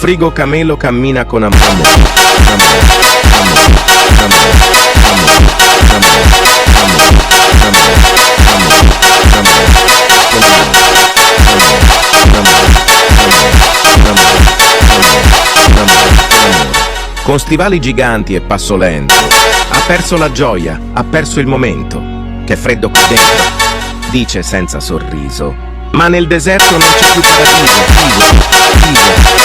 frigo camelo cammina con amore. Con stivali giganti e passo lento. Ha perso la gioia, ha perso il momento. Che freddo qui dentro, dice senza sorriso. Ma nel deserto non c'è più paradiso, figo, figo.